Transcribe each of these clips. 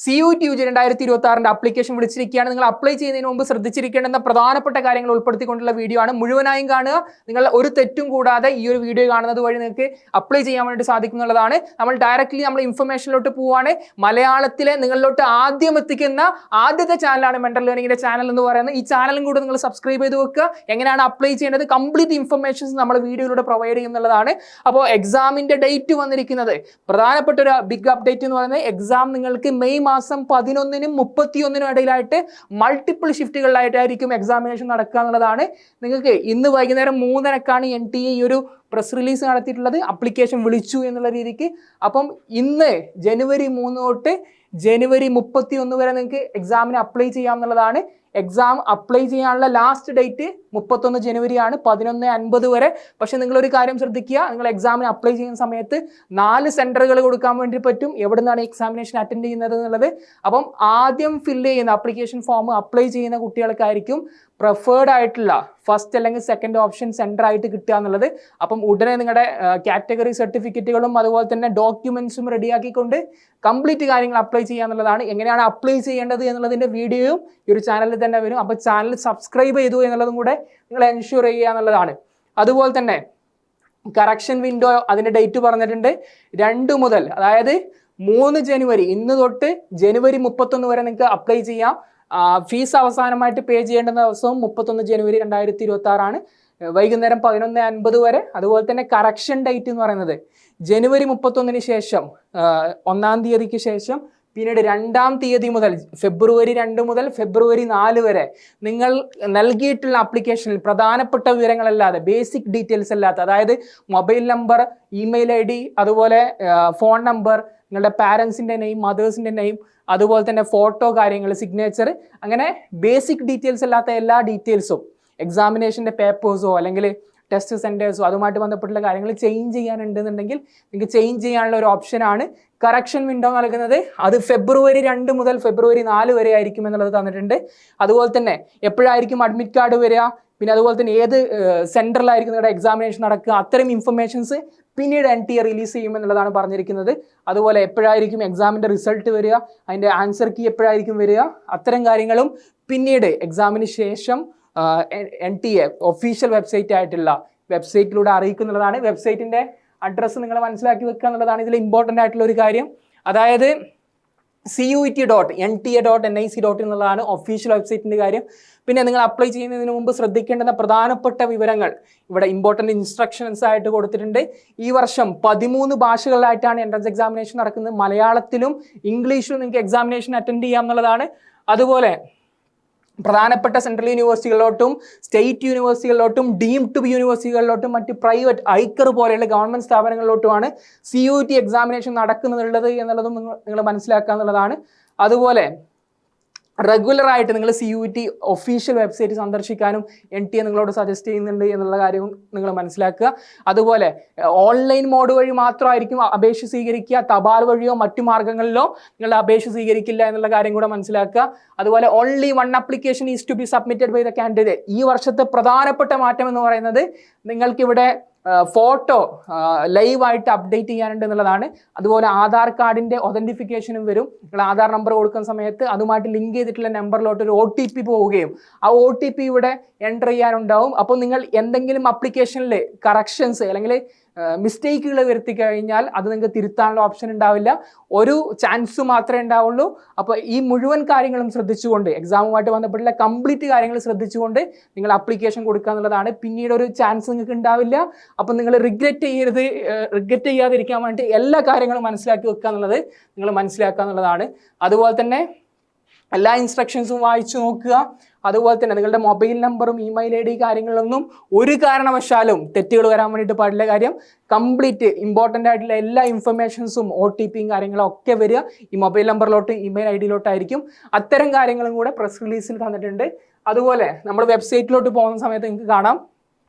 CUET UG 2026 application വിളിച്ചിരിക്കുകയാണ്. നിങ്ങൾ apply ചെയ്യുന്നതിന് മുമ്പ് ശ്രദ്ധിച്ചിരിക്കേണ്ടുന്ന പ്രധാനപ്പെട്ട കാര്യങ്ങൾ ഉൾപ്പെടുത്തിക്കൊണ്ടുള്ള വീഡിയോ ആണ്. മുഴുവനായും കാണുക. നിങ്ങൾ ഒരു തെറ്റും കൂടാതെ ഈ ഒരു വീഡിയോ കാണുന്നത് വഴി നിങ്ങൾക്ക് അപ്ലൈ ചെയ്യാൻ വേണ്ടി സാധിക്കുന്നുള്ളതാണ്. നമ്മൾ ഡയറക്റ്റ്ലി നമ്മൾ ഇൻഫർമേഷനിലോട്ട് പോവാണ്. മലയാളത്തിലെ നിങ്ങളിലോട്ട് ആദ്യം എത്തിക്കുന്ന ആദ്യത്തെ ചാനലാണ് മെന്റൽ ലേണിംഗിന്റെ ചാനൽ എന്ന് പറയുന്നത്. ഈ ചാനലും കൂടെ നിങ്ങൾ സബ്സ്ക്രൈബ് ചെയ്ത് വെക്കുക. എങ്ങനെയാണ് അപ്ലൈ ചെയ്യേണ്ടത് കംപ്ലീറ്റ് ഇൻഫർമേഷൻസ് നമ്മൾ വീഡിയോയിലൂടെ പ്രൊവൈഡ് ചെയ്യുന്നുള്ളതാണ്. അപ്പോൾ എക്സാമിന്റെ ഡേറ്റ് വന്നിരിക്കുന്നത് പ്രധാനപ്പെട്ട ഒരു ബിഗ് അപ്ഡേറ്റ് എന്ന് പറയുന്നത് എക്സാം നിങ്ങൾക്ക് മെയ് മാസം 11-നും 31-നും ഇടയിലായിട്ട് മൾട്ടിപ്പിൾ ഷിഫ്റ്റുകളിലായിട്ടായിരിക്കും എക്സാമിനേഷൻ നടക്കുക എന്നുള്ളതാണ്. നിങ്ങൾക്ക് ഇന്ന് വൈകുന്നേരം 3:30-ക്കാണ് NTA ഈ ഒരു പ്രസ് റിലീസ് നടത്തിയിട്ടുള്ളത്. അപ്ലിക്കേഷൻ വിളിച്ചു എന്നുള്ള രീതിക്ക്. അപ്പം ഇന്ന് ജനുവരി 3 തൊട്ട് ജനുവരി 31 വരെ നിങ്ങൾക്ക് എക്സാമിന് അപ്ലൈ ചെയ്യാമെന്നുള്ളതാണ്. എക്സാം അപ്ലൈ ചെയ്യാനുള്ള ലാസ്റ്റ് ഡേറ്റ് 31 ജനുവരിയാണ് 11:50 വരെ. പക്ഷെ നിങ്ങളൊരു കാര്യം ശ്രദ്ധിക്കുക, നിങ്ങൾ എക്സാമിന് അപ്ലൈ ചെയ്യുന്ന സമയത്ത് 4 സെന്ററുകൾ കൊടുക്കാൻ വേണ്ടി പറ്റും എവിടെ നിന്നാണ് എക്സാമിനേഷൻ അറ്റൻഡ് ചെയ്യുന്നത് എന്നുള്ളത്. അപ്പം ആദ്യം ഫില്ല് ചെയ്യുന്ന ആപ്ലിക്കേഷൻ ഫോം അപ്ലൈ ചെയ്യുന്ന കുട്ടികൾക്കായിരിക്കും പ്രിഫേർഡ് ആയിട്ടുള്ള ഫസ്റ്റ് അല്ലെങ്കിൽ സെക്കൻഡ് ഓപ്ഷൻ സെന്റർ ആയിട്ട് കിട്ടുക എന്നുള്ളത്. അപ്പം ഉടനെ നിങ്ങളുടെ കാറ്റഗറി സർട്ടിഫിക്കറ്റുകളും അതുപോലെ തന്നെ ഡോക്യുമെന്റ്സും റെഡിയാക്കിക്കൊണ്ട് കംപ്ലീറ്റ് കാര്യങ്ങൾ അപ്ലൈ ചെയ്യുക എന്നുള്ളതാണ്. എങ്ങനെയാണ് അപ്ലൈ ചെയ്യേണ്ടത് എന്നുള്ളതിന്റെ വീഡിയോയും ഈ ഒരു ചാനലിൽ തന്നെ വരും. അപ്പോൾ ചാനൽ സബ്സ്ക്രൈബ് ചെയ്തു എന്നുള്ളതും കൂടെ നിങ്ങൾ എൻഷുർ ചെയ്യുക എന്നുള്ളതാണ്. അതുപോലെ തന്നെ കറക്ഷൻ വിൻഡോ അതിന്റെ ഡേറ്റ് പറഞ്ഞിട്ടുണ്ട്. 2 മുതൽ അതായത് 3 ജനുവരി ഇന്ന് തൊട്ട് ജനുവരി 31 വരെ നിങ്ങൾക്ക് അപ്ലൈ ചെയ്യാം. ഫീസ് അവസാനമായിട്ട് പേ ചെയ്യേണ്ട ദിവസവും 31 ജനുവരി 2026 ആണ് വൈകുന്നേരം 11:50 വരെ. അതുപോലെ തന്നെ കറക്ഷൻ ഡേറ്റ് എന്ന് പറയുന്നത് ജനുവരി 31-ന് ശേഷം 1-ാം തീയതിക്ക് ശേഷം പിന്നീട് 2-ാം തീയതി മുതൽ ഫെബ്രുവരി 2 മുതൽ ഫെബ്രുവരി 4 വരെ നിങ്ങൾ നൽകിയിട്ടുള്ള ആപ്ലിക്കേഷനിൽ പ്രധാനപ്പെട്ട വിവരങ്ങളല്ലാതെ ബേസിക് ഡീറ്റെയിൽസ് അല്ലാത്ത, അതായത് മൊബൈൽ നമ്പർ, ഇമെയിൽ ID, അതുപോലെ ഫോൺ നമ്പർ, നിങ്ങളുടെ പാരൻസിൻ്റെ നെയിം, മദേഴ്സിൻ്റെ നെയിം, അതുപോലെ തന്നെ ഫോട്ടോ കാര്യങ്ങൾ, സിഗ്നേച്ചർ, അങ്ങനെ ബേസിക് ഡീറ്റെയിൽസ് അല്ലാത്ത എല്ലാ ഡീറ്റെയിൽസും എക്സാമിനേഷൻ്റെ പേപ്പേഴ്സോ അല്ലെങ്കിൽ ടെസ്റ്റ് സെൻറ്റേഴ്സോ അതുമായിട്ട് ബന്ധപ്പെട്ടുള്ള കാര്യങ്ങൾ ചേഞ്ച് ചെയ്യാനുണ്ടെന്നുണ്ടെങ്കിൽ നിങ്ങൾക്ക് ചേഞ്ച് ചെയ്യാനുള്ള ഒരു ഓപ്ഷനാണ് കറക്ഷൻ വിൻഡോ നൽകുന്നത്. അത് ഫെബ്രുവരി 2 മുതൽ ഫെബ്രുവരി 4 വരെ ആയിരിക്കും എന്നുള്ളത് തന്നിട്ടുണ്ട്. അതുപോലെ തന്നെ എപ്പോഴായിരിക്കും അഡ്മിറ്റ് കാർഡ് വരിക, പിന്നെ അതുപോലെ തന്നെ ഏത് സെൻറ്ററിലായിരിക്കും നിങ്ങളുടെ എക്സാമിനേഷൻ നടക്കുക, അത്തരം ഇൻഫർമേഷൻസ് പിന്നീട് NTA റിലീസ് ചെയ്യുമെന്നുള്ളതാണ് പറഞ്ഞിരിക്കുന്നത്. അതുപോലെ എപ്പോഴായിരിക്കും എക്സാമിൻ്റെ റിസൾട്ട് വരിക, അതിൻ്റെ ആൻസർ കീ എപ്പോഴായിരിക്കും വരിക, അത്തരം കാര്യങ്ങളും പിന്നീട് എക്സാമിന് ശേഷം NTA ഒഫീഷ്യൽ വെബ്സൈറ്റ് ആയിട്ടുള്ള വെബ്സൈറ്റിലൂടെ അറിയിക്കുന്നുള്ളതാണ്. വെബ്സൈറ്റിൻ്റെ അഡ്രസ്സ് നിങ്ങൾ മനസ്സിലാക്കി വെക്കുക എന്നുള്ളതാണ് ഇതിൽ ഇമ്പോർട്ടൻ്റ് ആയിട്ടുള്ള ഒരു കാര്യം. അതായത് CUET.NTA.NIC. എന്നുള്ളതാണ് ഒഫീഷ്യൽ വെബ്സൈറ്റിൻ്റെ കാര്യം. പിന്നെ നിങ്ങൾ അപ്ലൈ ചെയ്യുന്നതിന് മുമ്പ് ശ്രദ്ധിക്കേണ്ടുന്ന പ്രധാനപ്പെട്ട വിവരങ്ങൾ ഇവിടെ ഇമ്പോർട്ടൻ്റ് ഇൻസ്ട്രക്ഷൻസ് ആയിട്ട് കൊടുത്തിട്ടുണ്ട്. ഈ വർഷം 13 ഭാഷകളിലായിട്ടാണ് എൻട്രൻസ് എക്സാമിനേഷൻ നടക്കുന്നത്. മലയാളത്തിലും ഇംഗ്ലീഷിലും നിങ്ങൾക്ക് എക്സാമിനേഷൻ അറ്റൻഡ് ചെയ്യാം എന്നുള്ളതാണ്. അതുപോലെ പ്രധാനപ്പെട്ട സെൻട്രൽ യൂണിവേഴ്സിറ്റികളിലോട്ടും സ്റ്റേറ്റ് യൂണിവേഴ്സിറ്റികളിലോട്ടും ഡീംഡ് ടു ബി യൂണിവേഴ്സിറ്റികളിലോട്ടും മറ്റ് പ്രൈവറ്റ് ഐക്കർ പോലെയുള്ള ഗവൺമെൻറ് സ്ഥാപനങ്ങളിലോട്ടുമാണ് CUET എക്സാമിനേഷൻ നടക്കുന്നുള്ളത് എന്നുള്ളതും നിങ്ങൾ മനസ്സിലാക്കുക എന്നുള്ളതാണ്. അതുപോലെ റെഗുലറായിട്ട് നിങ്ങൾ CUET ഒഫീഷ്യൽ വെബ്സൈറ്റ് സന്ദർശിക്കാനും NTA നിങ്ങളോട് സജസ്റ്റ് ചെയ്യുന്നുണ്ട് എന്നുള്ള കാര്യവും നിങ്ങൾ മനസ്സിലാക്കുക. അതുപോലെ ഓൺലൈൻ മോഡ് വഴി മാത്രമായിരിക്കും അപേക്ഷ സ്വീകരിക്കുക, തപാൽ വഴിയോ മറ്റു മാർഗ്ഗങ്ങളിലോ നിങ്ങൾ അപേക്ഷ സ്വീകരിക്കില്ല എന്നുള്ള കാര്യം കൂടെ മനസ്സിലാക്കുക. അതുപോലെ only 1 application is to be submitted by the candidate. ഈ വർഷത്തെ പ്രധാനപ്പെട്ട മാറ്റം എന്ന് പറയുന്നത് നിങ്ങൾക്കിവിടെ ഫോട്ടോ ലൈവായിട്ട് അപ്ഡേറ്റ് ചെയ്യാനുണ്ട് എന്നുള്ളതാണ്. അതുപോലെ ആധാർ കാർഡിൻ്റെ ഒതൻറ്റിഫിക്കേഷനും വരും. നിങ്ങൾ ആധാർ നമ്പർ കൊടുക്കുന്ന സമയത്ത് അതുമായിട്ട് ലിങ്ക് ചെയ്തിട്ടുള്ള നമ്പറിലോട്ട് ഒരു OTP പോവുകയും ആ OTP ഇവിടെ എൻ്റർ ചെയ്യാനുണ്ടാവും. അപ്പോൾ നിങ്ങൾ എന്തെങ്കിലും അപ്ലിക്കേഷനിൽ കറക്ഷൻസ് അല്ലെങ്കിൽ മിസ്റ്റേക്കുകൾ വരുത്തി കഴിഞ്ഞാൽ അത് നിങ്ങൾക്ക് തിരുത്താനുള്ള ഓപ്ഷൻ ഉണ്ടാവില്ല. ഒരു ചാൻസ് മാത്രമേ ഉണ്ടാവുള്ളൂ. അപ്പോൾ ഈ മുഴുവൻ കാര്യങ്ങളും ശ്രദ്ധിച്ചുകൊണ്ട് എക്സാമുമായിട്ട് ബന്ധപ്പെട്ടുള്ള കംപ്ലീറ്റ് കാര്യങ്ങൾ ശ്രദ്ധിച്ചുകൊണ്ട് നിങ്ങൾ അപ്ലിക്കേഷൻ കൊടുക്കുക എന്നുള്ളതാണ്. പിന്നീട് ഒരു ചാൻസ് നിങ്ങൾക്ക് ഉണ്ടാവില്ല. അപ്പോൾ നിങ്ങൾ റിഗ്രറ്റ് ചെയ്യാതിരിക്കാൻ വേണ്ടി എല്ലാ കാര്യങ്ങളും മനസ്സിലാക്കി വെക്കുക എന്നുള്ളത് നിങ്ങൾ മനസ്സിലാക്കുക എന്നുള്ളതാണ്. അതുപോലെ തന്നെ എല്ലാ ഇൻസ്ട്രക്ഷൻസും വായിച്ചു നോക്കുക. അതുപോലെ തന്നെ നിങ്ങളുടെ മൊബൈൽ നമ്പറും ഇമെയിൽ ID കാര്യങ്ങളിലൊന്നും ഒരു കാരണവശാലും തെറ്റുകൾ വരാൻ വേണ്ടിയിട്ട് പാടില്ല. കാര്യം കംപ്ലീറ്റ് ഇമ്പോർട്ടൻ്റ് ആയിട്ടുള്ള എല്ലാ ഇൻഫർമേഷൻസും OTPയും കാര്യങ്ങളും ഒക്കെ വരിക ഈ മൊബൈൽ നമ്പറിലോട്ട് ഇമെയിൽ ID-ലോട്ടായിരിക്കും. അത്തരം കാര്യങ്ങളും കൂടെ പ്രസ് റിലീസിൽ തന്നിട്ടുണ്ട്. അതുപോലെ നമ്മൾ വെബ്സൈറ്റിലോട്ട് പോകുന്ന സമയത്ത് നിങ്ങൾക്ക് കാണാം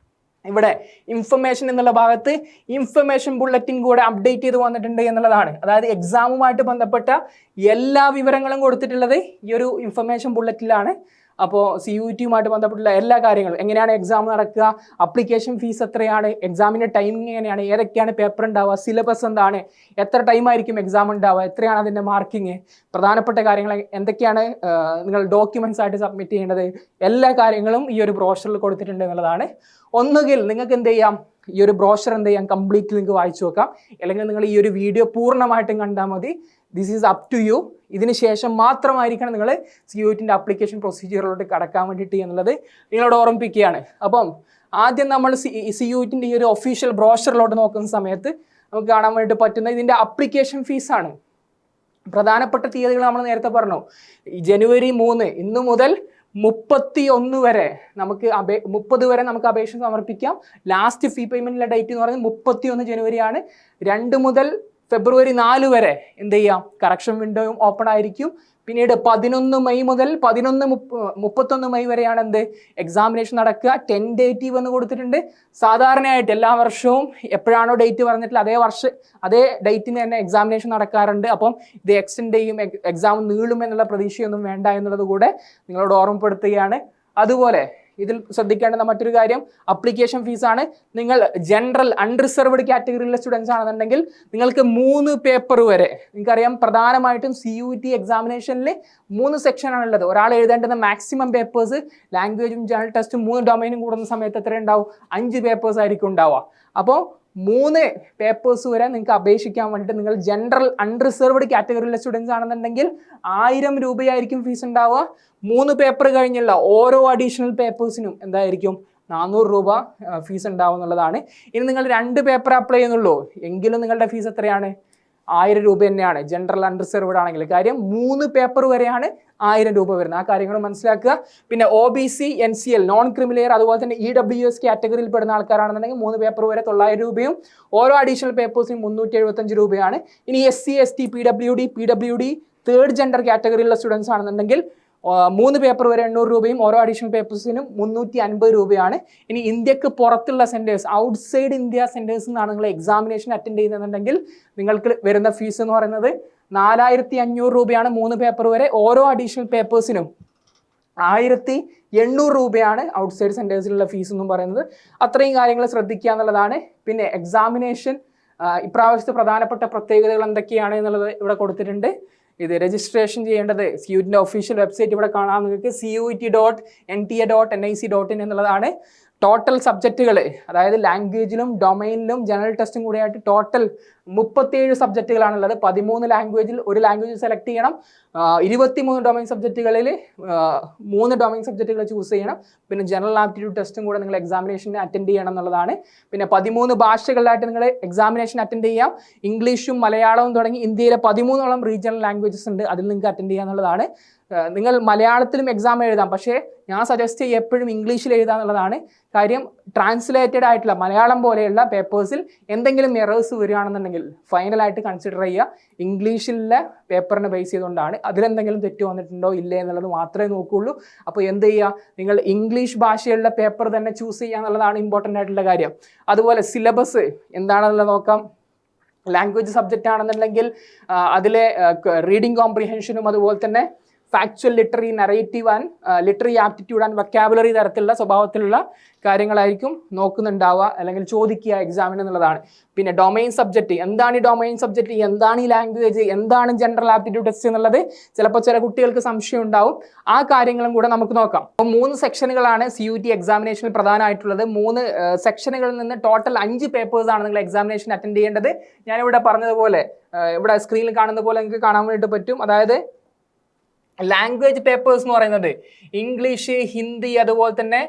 ഇവിടെ ഇൻഫർമേഷൻ എന്നുള്ള ഭാഗത്ത് ഇൻഫർമേഷൻ ബുള്ളറ്റിൻ കൂടെ അപ്ഡേറ്റ് ചെയ്ത് വന്നിട്ടുണ്ട് എന്നുള്ളതാണ്. അതായത് എക്സാമുമായിട്ട് ബന്ധപ്പെട്ട എല്ലാ വിവരങ്ങളും കൊടുത്തിട്ടുള്ളത് ഈ ഒരു ഇൻഫർമേഷൻ ബുള്ളറ്റിലാണ്. അപ്പോൾ CUET-യുമായിട്ട് ബന്ധപ്പെട്ടുള്ള എല്ലാ കാര്യങ്ങളും, എങ്ങനെയാണ് എക്സാം നടക്കുക, അപ്ലിക്കേഷൻ ഫീസ് എത്രയാണ്, എക്സാമിൻ്റെ ടൈമിംഗ് എങ്ങനെയാണ്, ഏതൊക്കെയാണ് പേപ്പർ ഉണ്ടാവുക, സിലബസ് എന്താണ്, എത്ര ടൈം ആയിരിക്കും എക്സാം ഉണ്ടാവുക, എത്രയാണ് അതിൻ്റെ മാർക്കിങ്, പ്രധാനപ്പെട്ട കാര്യങ്ങൾ എന്തൊക്കെയാണ് നിങ്ങൾ ഡോക്യുമെൻറ്റ്സ് ആയിട്ട് സബ്മിറ്റ് ചെയ്യേണ്ടത്, എല്ലാ കാര്യങ്ങളും ഈ ഒരു ബ്രോഷറിൽ കൊടുത്തിട്ടുണ്ട് എന്നുള്ളതാണ്. ഒന്നുകിൽ നിങ്ങൾക്ക് എന്ത് ചെയ്യാം, ഈ ഒരു ബ്രോഷർ എന്ത് ചെയ്യാം, കംപ്ലീറ്റ് നിങ്ങൾക്ക് വായിച്ചു നോക്കാം, അല്ലെങ്കിൽ നിങ്ങൾ ഈ ഒരു വീഡിയോ പൂർണ്ണമായിട്ടും കണ്ടാൽ മതി. This is up to you. ഇതിന് ശേഷം മാത്രമായിരിക്കണം നിങ്ങൾ CUET-ൻ്റെ ആപ്ലിക്കേഷൻ പ്രൊസീജിയറിലോട്ട് കടക്കാൻ വേണ്ടിയിട്ട് എന്നുള്ളത് നിങ്ങളോട് ഓർമ്മിപ്പിക്കുകയാണ്. അപ്പം ആദ്യം നമ്മൾ CUET-ൻ്റെ ഈ ഒരു ഒഫീഷ്യൽ ബ്രോഷറിലോട്ട് നോക്കുന്ന സമയത്ത് നമുക്ക് കാണാൻ വേണ്ടിയിട്ട് പറ്റുന്ന ഇതിൻ്റെ അപ്ലിക്കേഷൻ ഫീസാണ്. പ്രധാനപ്പെട്ട തീയതികൾ നമ്മൾ നേരത്തെ പറഞ്ഞു. ജനുവരി 3 ഇന്ന് മുതൽ 31 വരെ നമുക്ക് 30 വരെ നമുക്ക് അപേക്ഷ സമർപ്പിക്കാം. ലാസ്റ്റ് ഫീ പേയ്മെൻറ്റിലെ ഡേറ്റ് എന്ന് പറയുന്നത് 31 ജനുവരിയാണ്. 2 മുതൽ ഫെബ്രുവരി 4 വരെ എന്ത് ചെയ്യാം, കറക്ഷൻ വിൻഡോയും ഓപ്പൺ ആയിരിക്കും. പിന്നീട് 11 മെയ് മുതൽ 31 മെയ് വരെയാണ് എന്ത് എക്സാമിനേഷൻ നടക്കുക. ടെൻഡേറ്റീവ് എന്ന് കൊടുത്തിട്ടുണ്ട്. സാധാരണയായിട്ട് എല്ലാ വർഷവും എപ്പോഴാണോ ഡേറ്റ് പറഞ്ഞിട്ടില്ല അതേ ഡേറ്റിന് തന്നെ എക്സാമിനേഷൻ നടക്കാറുണ്ട്. അപ്പം ഇത് എക്സ്റ്റെൻഡ് ചെയ്യും, എക്സാം നീളുമെന്നുള്ള പ്രതീക്ഷയൊന്നും വേണ്ട എന്നുള്ളത് കൂടെ നിങ്ങളോട് ഓർമ്മപ്പെടുത്തുകയാണ്. അതുപോലെ ഇതിൽ ശ്രദ്ധിക്കേണ്ട മറ്റൊരു കാര്യം അപ്ലിക്കേഷൻ ഫീസാണ്. നിങ്ങൾ ജനറൽ അൺറിസർവ്ഡ് കാറ്റഗറിയിലെ സ്റ്റുഡൻസ് ആണെന്നുണ്ടെങ്കിൽ നിങ്ങൾക്ക് 3 പേപ്പർ വരെ, നിങ്ങൾക്കറിയാം പ്രധാനമായിട്ടും CUET എക്സാമിനേഷനിൽ 3 സെക്ഷനാണുള്ളത്. ഒരാൾ എഴുതേണ്ടുന്ന മാക്സിമം പേപ്പേഴ്സ് ലാംഗ്വേജും ജനറൽ ടെസ്റ്റും 3 ഡൊമൈനും കൂടുന്ന സമയത്ത് എത്ര ഉണ്ടാവും, 5 പേപ്പേഴ്സ് ആയിരിക്കും ഉണ്ടാവുക. അപ്പോൾ 3 പേപ്പേഴ്സ് വരെ നിങ്ങൾക്ക് അപേക്ഷിക്കാൻ വേണ്ടിയിട്ട് നിങ്ങൾ ജനറൽ അൺറിസർവ്ഡ് കാറ്റഗറിയിലെ സ്റ്റുഡൻസ് ആണെന്നുണ്ടെങ്കിൽ 1000 രൂപയായിരിക്കും ഫീസ് ഉണ്ടാവുക. 3 പേപ്പർ കഴിഞ്ഞുള്ള ഓരോ അഡീഷണൽ പേപ്പേഴ്സിനും എന്തായിരിക്കും 400 രൂപ ഫീസ് ഉണ്ടാവും എന്നുള്ളതാണ്. ഇനി നിങ്ങൾ 2 പേപ്പർ അപ്ലൈ ചെയ്യുന്നുള്ളൂ എങ്കിലും നിങ്ങളുടെ ഫീസ് എത്രയാണ്, 1000 രൂപ തന്നെയാണ് ജനറൽ അൺറിസർവ്ഡ് ആണെങ്കിൽ. കാര്യം 3 പേപ്പർ വരെയാണ് 1000 രൂപ വരുന്നത്. ആ കാര്യങ്ങൾ മനസ്സിലാക്കുക. പിന്നെ OBC NCL നോൺ ക്രിമിലെയർ അതുപോലെ തന്നെ EWS കാറ്റഗറിയിൽ പെടുന്ന ആൾക്കാരാണെന്നുണ്ടെങ്കിൽ 3 പേപ്പർ വരെ 900 രൂപയും ഓരോ അഡീഷണൽ പേപ്പേഴ്സിനും 375 രൂപയാണ്. ഇനി SC ST PWD third gender കാറ്റഗറിയിലുള്ള സ്റ്റുഡൻസ് ആണെന്നുണ്ടെങ്കിൽ 3 പേപ്പർ വരെ 800 രൂപയും ഓരോ അഡീഷണൽ പേപ്പേഴ്സിനും 350 രൂപയാണ്. ഇനി ഇന്ത്യക്ക് പുറത്തുള്ള സെൻറ്റേഴ്സ്, ഔട്ട്സൈഡ് ഇന്ത്യ സെൻറ്റേഴ്സിൽ നിന്നാണ് നിങ്ങൾ എക്സാമിനേഷൻ അറ്റൻഡ് ചെയ്യുന്നുണ്ടെങ്കിൽ നിങ്ങൾക്ക് വരുന്ന ഫീസ് എന്ന് പറയുന്നത് 4500 രൂപയാണ് 3 പേപ്പർ വരെ. ഓരോ അഡീഷണൽ പേപ്പേഴ്സിനും 1800 രൂപയാണ് ഔട്ട്സൈഡ് സെൻറ്റേഴ്സിലുള്ള ഫീസ് എന്നും പറയുന്നത്. അത്രയും കാര്യങ്ങൾ ശ്രദ്ധിക്കുക എന്നുള്ളതാണ്. പിന്നെ എക്സാമിനേഷൻ ഇപ്രാവശ്യത്തെ പ്രധാനപ്പെട്ട പ്രത്യേകതകൾ എന്തൊക്കെയാണ് എന്നുള്ളത് ഇവിടെ കൊടുത്തിട്ടുണ്ട്. ഇത് രജിസ്ട്രേഷൻ ചെയ്യേണ്ടത് CUET-ൻ്റെ ഒഫീഷ്യൽ വെബ്സൈറ്റ് ഇവിടെ കാണാം നിങ്ങൾക്ക്, CUET.nta.nic.in എന്നുള്ളതാണ്. ടോട്ടൽ സബ്ജക്റ്റുകൾ, അതായത് ലാംഗ്വേജിലും ഡൊമൈനിലും ജനറൽ ടെസ്റ്റും കൂടിയായിട്ട് ടോട്ടൽ 37 സബ്ജക്റ്റുകളാണുള്ളത്. 13 ലാംഗ്വേജിൽ ഒരു ലാംഗ്വേജ് സെലക്ട് ചെയ്യണം. 23 ഡൊമൈൻ സബ്ജക്റ്റുകളിൽ 3 ഡൊമൈൻ സബ്ജക്റ്റുകൾ ചൂസ് ചെയ്യണം. പിന്നെ ജനറൽ ആപ്റ്റിറ്റ്യൂഡ് ടെസ്റ്റും കൂടെ നിങ്ങൾ എക്സാമിനേഷന് അറ്റൻഡ് ചെയ്യണം എന്നുള്ളതാണ്. പിന്നെ 13 ഭാഷകളിലായിട്ട് നിങ്ങൾ എക്സാമിനേഷൻ അറ്റൻഡ് ചെയ്യാം. ഇംഗ്ലീഷും മലയാളവും തുടങ്ങി ഇന്ത്യയിലെ 13ഓളം റീജിയണൽ ലാംഗ്വേജസ് ഉണ്ട്, അതിൽ നിങ്ങൾക്ക് അറ്റൻഡ് ചെയ്യുക എന്നുള്ളതാണ്. നിങ്ങൾ മലയാളത്തിലും എക്സാം എഴുതാം, പക്ഷേ ഞാൻ സജസ്റ്റ് ചെയ്യുക എപ്പോഴും ഇംഗ്ലീഷിൽ എഴുതുക എന്നുള്ളതാണ്. കാര്യം ട്രാൻസ്ലേറ്റഡ് ആയിട്ടുള്ള മലയാളം പോലെയുള്ള പേപ്പേഴ്സിൽ എന്തെങ്കിലും എറേഴ്സ് വരികയാണെന്നുണ്ടെങ്കിൽ ഫൈനലായിട്ട് കൺസിഡർ ചെയ്യുക ഇംഗ്ലീഷിലെ പേപ്പറിനെ ബേസ് ചെയ്തുകൊണ്ടാണ്. അതിലെന്തെങ്കിലും തെറ്റ് വന്നിട്ടുണ്ടോ ഇല്ലേ എന്നുള്ളത് മാത്രമേ നോക്കുകയുള്ളൂ. അപ്പോൾ എന്ത് ചെയ്യുക, നിങ്ങൾ ഇംഗ്ലീഷ് ഭാഷയുള്ള പേപ്പർ തന്നെ ചൂസ് ചെയ്യുക എന്നുള്ളതാണ് ഇമ്പോർട്ടൻ്റ് ആയിട്ടുള്ള കാര്യം. അതുപോലെ സിലബസ് എന്താണെന്നുള്ളത് നോക്കാം. ലാംഗ്വേജ് സബ്ജക്റ്റ് ആണെന്നുണ്ടെങ്കിൽ അതിലെ റീഡിംഗ് കോംപ്രിഹെൻഷനും അതുപോലെ തന്നെ factual literary narrative and literary aptitude and vocabulary തരത്തിലുള്ള സ്വഭാവത്തിലുള്ള കാര്യങ്ങളായിരിക്കും നോക്കുന്നുണ്ടാവുക അല്ലെങ്കിൽ ചോദിക്കുക എക്സാമിന് എന്നുള്ളതാണ്. പിന്നെ ഡൊമൈൻ സബ്ജക്റ്റ്, എന്താണ് ഈ ഡൊമൈൻ സബ്ജക്റ്റ്, എന്താണ് ഈ ലാംഗ്വേജ്, എന്താണ് ജനറൽ ആപ്റ്റിറ്റ്യൂഡ് ടെസ്റ്റ് എന്നുള്ളത് ചിലപ്പോൾ ചില കുട്ടികൾക്ക് സംശയം ഉണ്ടാവും. ആ കാര്യങ്ങളും കൂടെ നമുക്ക് നോക്കാം. അപ്പോൾ 3 സെക്ഷനുകളാണ് CUET എക്സാമിനേഷനിൽ പ്രധാനമായിട്ടുള്ളത്. 3 സെക്ഷനുകളിൽ നിന്ന് ടോട്ടൽ 5 പേപ്പേഴ്സാണ് നിങ്ങൾ എക്സാമിനേഷൻ അറ്റൻഡ് ചെയ്യേണ്ടത്. ഞാനിവിടെ പറഞ്ഞതുപോലെ ഇവിടെ സ്ക്രീനിൽ കാണുന്ന പോലെ നിങ്ങൾക്ക് കാണാൻ വേണ്ടിയിട്ട് പറ്റും. അതായത് ലാംഗ്വേജ് പേപ്പേഴ്സ് എന്ന് പറയുന്നത് ഇംഗ്ലീഷ്, ഹിന്ദി, അതുപോലെ തന്നെ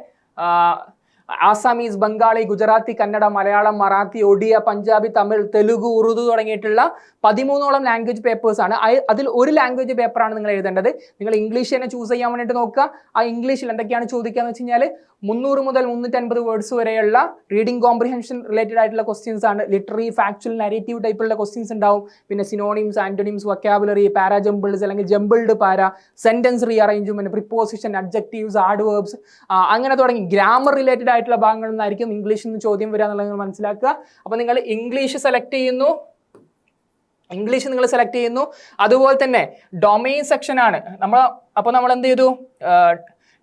ആസാമീസ്, ബംഗാളി, ഗുജറാത്തി, കന്നഡ, മലയാളം, മറാത്തി, ഒഡിയ, പഞ്ചാബി, തമിഴ്, തെലുഗു, ഉറുദു തുടങ്ങിയിട്ടുള്ള 13ഓളം ലാംഗ്വേജ് പേപ്പേഴ്സാണ്. അതിൽ ഒരു ലാംഗ്വേജ് പേപ്പറാണ് നിങ്ങൾ എഴുതേണ്ടത്. നിങ്ങൾ ഇംഗ്ലീഷ് തന്നെ ചൂസ് ചെയ്യാൻ വേണ്ടിയിട്ട് നോക്കുക. ആ ഇംഗ്ലീഷിൽ എന്തൊക്കെയാണ് ചോദിക്കുക എന്ന് വെച്ച് കഴിഞ്ഞാൽ 300 മുതൽ 350 വേർഡ്സ് വരെയുള്ള റീഡിംഗ് കോംപ്രിഹെൻഷൻ റിലേറ്റഡ് ആയിട്ടുള്ള ക്വസ്റ്റ്യൻസ് ആണ്. ലിറ്റററി, ഫാക്ച്വൽ, നരേറ്റീവ് ടൈപ്പുള്ള ക്വസ്റ്റ്യൻസ് ഉണ്ടാവും. പിന്നെ സിനോണിംസ്, ആന്റോണിംസ്, വൊക്കാബുലറി, പാരാ ജംബിൾസ് അല്ലെങ്കിൽ ജംബിൾഡ് പാര, sentence rearrangement, preposition, adjectives, adverbs, അങ്ങനെ തുടങ്ങി ഗ്രാമർ റിലേറ്റഡ് ആയിട്ടുള്ള ഭാഗങ്ങളിൽ നിന്നായിരിക്കും ഇംഗ്ലീഷിൽ നിന്ന് ചോദ്യം വരിക എന്നുള്ളത് മനസ്സിലാക്കുക. അപ്പോൾ നിങ്ങൾ ഇംഗ്ലീഷ് സെലക്ട് ചെയ്യുന്നു. അതുപോലെ തന്നെ ഡൊമൈൻ സെക്ഷൻ ആണ് അപ്പോൾ നമ്മൾ എന്ത് ചെയ്തു,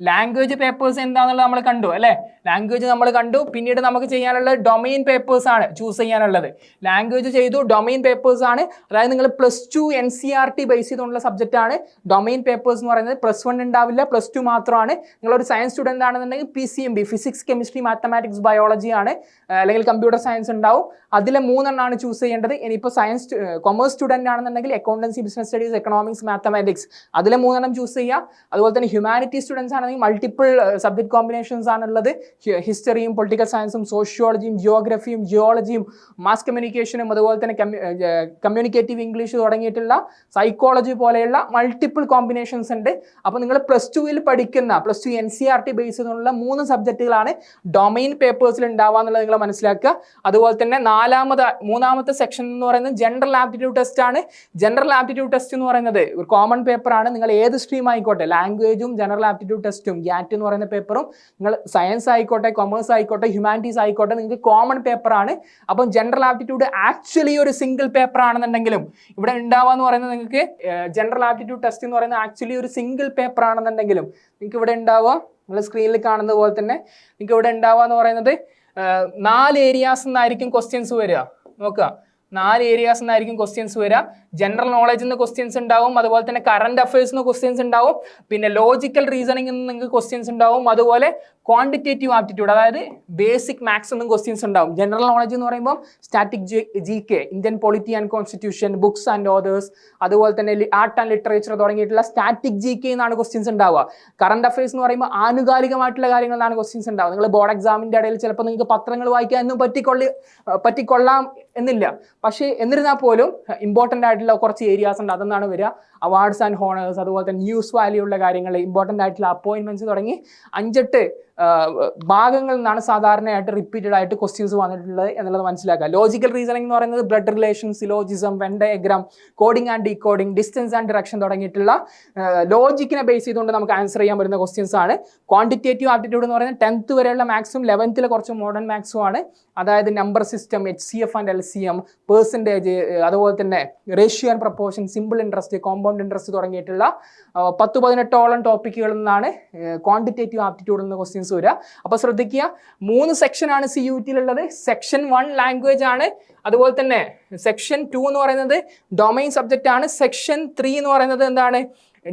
ലാംഗ്വേജ് പേപ്പേഴ്സ് എന്താണെന്നുള്ളത് നമ്മൾ കണ്ടു അല്ലേ? ലാംഗ്വേജ് നമ്മൾ കണ്ടു. പിന്നീട് നമുക്ക് ചെയ്യാനുള്ളത് ഡൊമൈൻ പേപ്പേഴ്സ് ആണ് ചൂസ് ചെയ്യാനുള്ളത്. ലാംഗ്വേജ് ചെയ്തു, ഡൊമൈൻ പേപ്പേഴ്സ് ആണ്. അതായത് നിങ്ങൾ +2 NCERT ബേസ് ചെയ്തുകൊണ്ടുള്ള സബ്ജക്റ്റ് ആണ് ഡൊമൈൻ പേപ്പേഴ്സ് എന്ന് പറയുന്നത്. +1 ഉണ്ടാവില്ല, +2 മാത്രമാണ്. നിങ്ങളൊരു സയൻസ് സ്റ്റുഡൻ്റ് ആണെന്നുണ്ടെങ്കിൽ PCMB, physics chemistry mathematics biology ആണ്, അല്ലെങ്കിൽ കമ്പ്യൂട്ടർ സയൻസ് ഉണ്ടാവും. അതിലെ 3 എണ്ണമാണ് ചൂസ് ചെയ്യേണ്ടത്. ഇനിയിപ്പോൾ കൊമേഴ്സ് സ്റ്റുഡൻ്റ് ആണെന്നുണ്ടെങ്കിൽ accountancy, business studies, economics, mathematics അതിലെ 3 എണ്ണം ചൂസ് ചെയ്യുക. അതുപോലെ തന്നെ ഹ്യൂമാനിറ്റി സ്റ്റുഡൻസ് ആണെങ്കിൽ മൾട്ടിപ്പിൾ സബ്ജക്ട് കോമ്പിനേഷൻസ് ആണുള്ളത്. ഹിസ്റ്ററിയും പൊളിറ്റിക്കൽ സയൻസും സോഷ്യോളജിയും ജിയോഗ്രഫിയും ജിയോളജിയും മാസ് കമ്മ്യൂണിക്കേഷനും അതുപോലെ തന്നെ കമ്മ്യൂണിക്കേറ്റീവ് ഇംഗ്ലീഷ് തുടങ്ങിയിട്ടുള്ള സൈക്കോളജി പോലെയുള്ള മൾട്ടിപ്പിൾ കോമ്പിനേഷൻസ് ഉണ്ട്. അപ്പോൾ നിങ്ങൾ +2 പഠിക്കുന്ന +2 NCERT ബേസ് ചെയ്തുള്ള 3 സബ്ജക്റ്റുകളാണ് ഡൊമൈൻ പേപ്പേഴ്സിൽ ഉണ്ടാവുക എന്നുള്ളത് നിങ്ങൾ മനസ്സിലാക്കുക. അതുപോലെ തന്നെ മൂന്നാമത്തെ സെക്ഷൻ എന്ന് പറയുന്നത് ജനറൽ ആപ്റ്റിറ്റ്യൂഡ് ടെസ്റ്റ് ആണ്. ജനറൽ ആപ്റ്റിറ്റ്യൂഡ് ടെസ്റ്റ് എന്ന് പറയുന്നത് ഒരു കോമൺ പേപ്പർ ആണ്. നിങ്ങൾ ഏത് സ്ട്രീം ആയിക്കോട്ടെ, ലാംഗ്വേജും ജനറൽ ആപ്റ്റിറ്റ്യൂഡ് ടെസ്റ്റും GAT എന്ന് പറയുന്ന പേപ്പറും, നിങ്ങൾ സയൻസ് ആയിക്കോട്ടെ, കൊമേഴ്സ് ആയിക്കോട്ടെ, ഹ്യൂമാനിറ്റീസ് ആയിക്കോട്ടെ, നിങ്ങൾക്ക് കോമൺ പേപ്പർ ആണ്. അപ്പം ജനറൽ ആപ്റ്റിറ്റ്യൂഡ് ആക്ച്വലി ഒരു സിംഗിൾ പേപ്പർ ആണെന്നുണ്ടെങ്കിലും ഇവിടെ ഉണ്ടാവുക എന്ന് പറയുന്നത് നിങ്ങൾക്ക് ജനറൽ ആപ്റ്റിറ്റ്യൂഡ് ടെസ്റ്റ് എന്ന് പറയുന്നത് ആക്ച്വലി ഒരു സിംഗിൾ പേപ്പർ ആണെന്നുണ്ടെങ്കിലും നിങ്ങൾക്ക് ഇവിടെ ഉണ്ടാവുക, നിങ്ങൾ സ്ക്രീനിൽ കാണുന്നത് പോലെ തന്നെ നിങ്ങൾക്ക് ഇവിടെ ഉണ്ടാവുക എന്ന് പറയുന്നത് 4 ഏരിയാസ് എന്നായിരിക്കും ക്വസ്റ്റ്യൻസ് വരിക. നോക്കുക, 4 ഏരിയാസ് എന്നായിരിക്കും ക്വസ്റ്റ്യൻസ് വരിക. ജനറൽ നോളജിൽ നിന്ന് ക്വസ്റ്റ്യൻസ് ഉണ്ടാവും, അതുപോലെ തന്നെ കറണ്ട് അഫയേഴ്സിൽ നിന്ന് ക്വസ്റ്റ്യൻസ് ഉണ്ടാവും, പിന്നെ ലോജിക്കൽ റീസണിംഗിൽ നിന്ന് നിങ്ങൾക്ക് ക്വസ്റ്റ്യൻസ് ഉണ്ടാവും, അതുപോലെ ക്വാണ്ടിറ്റേറ്റീവ് ആപ്റ്റിറ്റ്യൂഡ് അതായത് ബേസിക് മാത്സ് എന്നും ക്വസ്റ്റ്യൻസ് ഉണ്ടാവും. ജനറൽ നോളജ് എന്ന് പറയുമ്പോൾ static GK, Indian polity and constitution, books and authors, അതുപോലെ തന്നെ ആർട്ട് ആൻഡ് ലിറ്ററേച്ചർ തുടങ്ങിയിട്ടുള്ള സ്റ്റാറ്റിക് GK എന്നാണ് ക്വസ്റ്റ്യൻസ് ഉണ്ടാവുക. കറണ്ട് അഫയേഴ്സ് എന്ന് പറയുമ്പോൾ ആനുകാലികമായിട്ടുള്ള കാര്യങ്ങളിലാണ് ക്വസ്റ്റ്യൻസ് ഉണ്ടാവുക. നിങ്ങൾ ബോർഡ് എക്സാമിൻ്റെ ഇടയിൽ ചിലപ്പോൾ നിങ്ങൾക്ക് പത്രങ്ങൾ വായിക്കാനൊന്നും പറ്റിക്കൊള്ളാം എന്നില്ല. പക്ഷേ എന്നിരുന്നാൽ പോലും ഇമ്പോർട്ടൻ്റ് ആയിട്ടുള്ള കുറച്ച് ഏരിയാസ് ഉണ്ട്, അതെന്നാണ് വരിക. അവാർഡ്സ് ആൻഡ് ഹോണേഴ്സ്, അതുപോലെ തന്നെ ന്യൂസ് വാല്യൂ ഉള്ള കാര്യങ്ങൾ, ഇമ്പോർട്ടൻ്റ് ആയിട്ടുള്ള അപ്പോയിൻമെൻറ്റ്സ് തുടങ്ങി 5-8 ഭാഗങ്ങളിൽ നിന്നാണ് സാധാരണയായിട്ട് റിപ്പീറ്റഡ് ആയിട്ട് ക്വസ്റ്റ്യൻസ് വന്നിട്ടുള്ളത് എന്നുള്ളത് മനസ്സിലാക്കുക. ലോജിക്കൽ റീസണിംഗ് എന്ന് പറയുന്നത് blood relation, syllogism, when diagram, coding and decoding, distance and direction തുടങ്ങിയിട്ടുള്ള ലോജിക്കിനെ ബേസ് ചെയ്തുകൊണ്ട് നമുക്ക് ആൻസർ ചെയ്യാൻ പറ്റുന്ന ക്വസ്റ്റ്യൻസ് ആണ്. ക്വാണ്ടിറ്റേറ്റീവ് ആപ്റ്റിറ്റ്യൂഡ് എന്ന് പറയുന്നത് 10th വരെയുള്ള മാത്സും 11th കുറച്ച് മോഡേൺ മാത്സും ആണ്. അതായത് number system, HCF and LCM, percentage, അതുപോലെ തന്നെ ratio and proportion, simple interest, compound interest തുടങ്ങിയിട്ടുള്ള 10-18ഓളം ടോപ്പിക്കുകളിൽ നിന്നാണ് ക്വാണ്ടിറ്റേറ്റീവ് ആപ്റ്റിറ്റ്യൂഡിൽ നിന്ന് ക്വസ്റ്റ്യൻസ് വരിക. അപ്പോൾ ശ്രദ്ധിക്കുക, 3 സെക്ഷനാണ് CUT-ലുള്ളത്. സെക്ഷൻ 1 ലാംഗ്വേജ് ആണ്, അതുപോലെ തന്നെ സെക്ഷൻ 2 എന്ന് പറയുന്നത് ഡൊമൈൻ സബ്ജക്റ്റ് ആണ്. സെക്ഷൻ 3 എന്ന് പറയുന്നത് എന്താണ്?